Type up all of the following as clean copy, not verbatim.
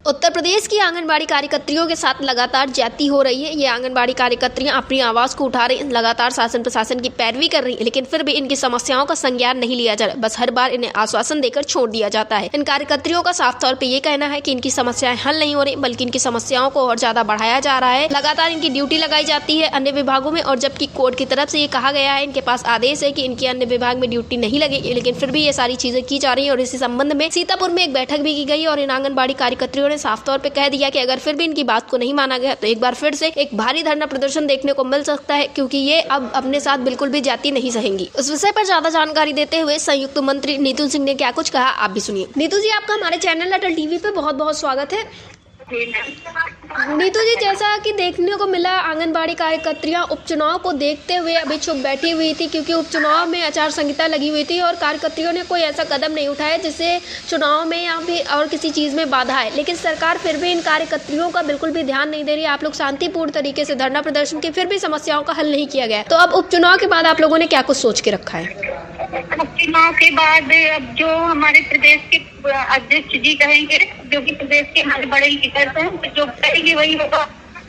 उत्तर प्रदेश की आंगनबाड़ी कार्यकर्तियों के साथ लगातार ज्यादती हो रही है। ये आंगनबाड़ी कार्यकर्तियां अपनी आवाज को उठा रही हैं, लगातार शासन प्रशासन की पैरवी कर रही हैं, लेकिन फिर भी इनकी समस्याओं का संज्ञान नहीं लिया जा रहा। बस हर बार इन्हें आश्वासन देकर छोड़ दिया जाता है। इन कार्यकर्तियों का साफ तौर पर ये कहना है कि इनकी समस्याएं हल नहीं हो रही, बल्कि इनकी समस्याओं को और ज्यादा बढ़ाया जा रहा है। लगातार इनकी ड्यूटी लगाई जाती है अन्य विभागों में, और जबकि कोर्ट की तरफ से ये कहा गया है, इनके पास आदेश है कि इनकी अन्य विभाग में ड्यूटी नहीं लगेगी, लेकिन फिर भी ये सारी चीजें की जा रही है। और इसी संबंध में सीतापुर में एक बैठक भी की गई और इन आंगनबाड़ी कार्यकर्तियों ने साफ तौर पर कह दिया कि अगर फिर भी इनकी बात को नहीं माना गया तो एक बार फिर से एक भारी धरना प्रदर्शन देखने को मिल सकता है, क्योंकि ये अब अपने साथ बिल्कुल भी जाती नहीं सहेंगी। उस विषय पर ज्यादा जानकारी देते हुए संयुक्त मंत्री नीतू सिंह ने क्या कुछ कहा, आप भी सुनिए। नीतू जी, आपका हमारे चैनल अटल टीवी पे बहुत बहुत स्वागत है। नीतू जी, जैसा कि देखने को मिला, आंगनबाड़ी कार्यकर्तियां उपचुनाव को देखते हुए अभी चुप बैठी हुई थी, क्योंकि उपचुनाव में आचार संहिता लगी हुई थी और कार्यकर्तियों ने कोई ऐसा कदम नहीं उठाया जिससे चुनाव में या फिर और किसी चीज में बाधा है। लेकिन सरकार फिर भी इन कार्यकर्तियों का बिल्कुल भी ध्यान नहीं दे रही। आप लोग शांतिपूर्ण तरीके से धरना प्रदर्शन किए, फिर भी समस्याओं का हल नहीं किया गया। तो अब उपचुनाव के बाद आप लोगों ने क्या कुछ सोच के रखा है? उपचुनाव के बाद अब जो हमारे प्रदेश के अध्यक्ष जी कहेंगे, जो कि प्रदेश के हमारे बड़े लीडर हैं, जो कहेंगे वही होगा।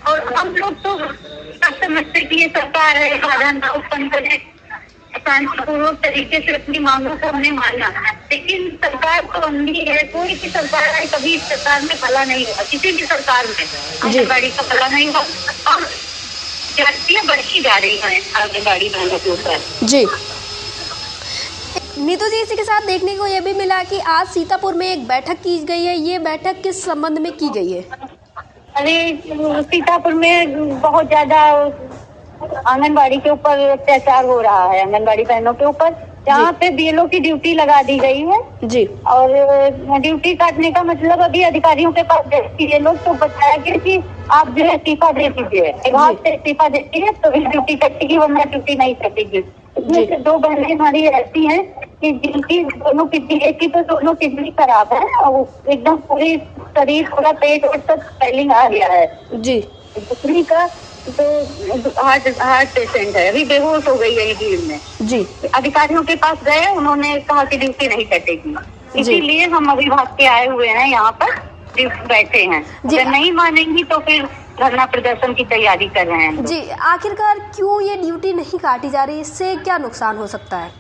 और हम लोग तो समझते कि ये सरकार है, बाधा ना उत्पन्न करे, शांतिपूर्वक तरीके से अपनी मांगों को हमने माना। लेकिन सरकार तो अंधी है, कोई भी सरकार है, कभी इस सरकार में भला नहीं हुआ, किसी भी सरकार में आंगनबाड़ी का भला नहीं हुआ और जातियां बढ़ती जा रही है आंगनबाड़ी वालों के ऊपर। जी नीतू जी, इसी के साथ देखने को यह भी मिला कि आज सीतापुर में एक बैठक की गई है। ये बैठक किस संबंध में की गई है? अरे, सीतापुर में बहुत ज्यादा आंगनबाड़ी के ऊपर अत्याचार हो रहा है, आंगनबाड़ी बहनों के ऊपर, जहाँ पे बीएलओ की ड्यूटी लगा दी गई है जी। और ड्यूटी काटने का मतलब अभी अधिकारियों के पास गए लोग तो बताया गया कि आप जो है इस्तीफा दे दीजिए, विभाग से इस्तीफा देती है तो ड्यूटी कटेगी, वरना ड्यूटी नहीं कटेगी। इसमें से दो बहनें हमारी ऐसी हैं कि जिनकी दोनों किडनी, एक की तो दोनों किडनी खराब है और एकदम पूरी शरीर, पूरा पेट और सब स्वेलिंग आ गया है जी। दूसरी का तो हार्ट पेशेंट है, अभी बेहोश हो गई है भीड़ में जी। अधिकारियों के पास गए, उन्होंने कहा कि ड्यूटी नहीं कटेगी, इसीलिए हम अभिभाग के आए हुए हैं, यहाँ पर बैठे हैं। अगर नहीं मानेंगी तो फिर धरना प्रदर्शन की तैयारी कर रहे हैं जी। आखिरकार क्यों ये ड्यूटी नहीं काटी जा रही, इससे क्या नुकसान हो सकता है?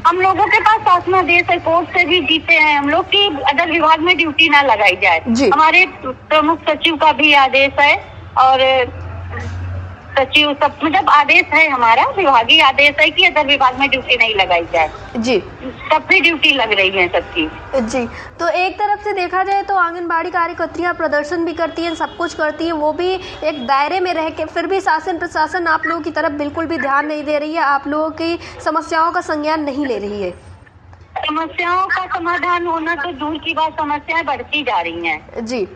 हम लोगों के पास शासनादेश है, कोर्ट से भी जीते हैं हम लोग की अदर विभाग में ड्यूटी ना लगाई जाए। हमारे प्रमुख सचिव का भी आदेश है और सचिव सब, मतलब आदेश है, हमारा विभागीय आदेश है कि अदर विभाग में ड्यूटी नहीं लगाई जाए जी। सब भी ड्यूटी लग रही है सबकी जी। तो एक तरफ से देखा जाए तो आंगनबाड़ी कार्यकर्तियां प्रदर्शन भी करती हैं, सब कुछ करती हैं, वो भी एक दायरे में रह के, फिर भी शासन प्रशासन आप लोगों की तरफ बिल्कुल भी ध्यान नहीं दे रही है, आप लोगों की समस्याओं का संज्ञान नहीं ले रही है। समस्याओं का समाधान होना तो दूर की बात, समस्याएं बढ़ती जा रही हैं जी।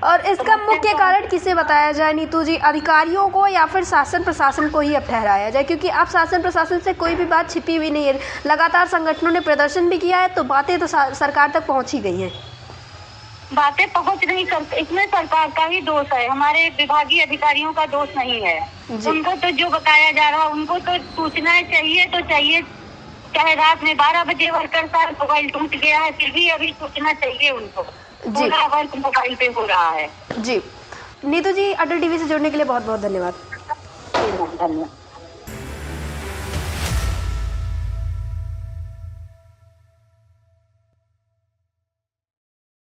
और इसका मुख्य कारण किसे बताया जाए नीतू जी, अधिकारियों को या फिर शासन प्रशासन को ही अब ठहराया जाए? क्योंकि अब शासन प्रशासन से कोई भी बात छिपी हुई नहीं है, लगातार संगठनों ने प्रदर्शन भी किया है, तो बातें तो सरकार तक पहुंची गई हैं। बातें पहुंच नहीं सकती, इसमें सरकार का ही दोष है, हमारे विभागीय अधिकारियों का दोष नहीं है। उनको तो जो बताया जा रहा है उनको तो सूचना चाहिए, तो चाहिए, चाहे रात में 12 बजे वर्कर का मोबाइल टूट गया है, फिर भी अभी सूचना चाहिए उनको। पूरा वर्क मोबाइल पे हो रहा है। जी नीतू जी, अटल टीवी से जुड़ने के लिए बहुत बहुत धन्यवाद। धन्यवाद।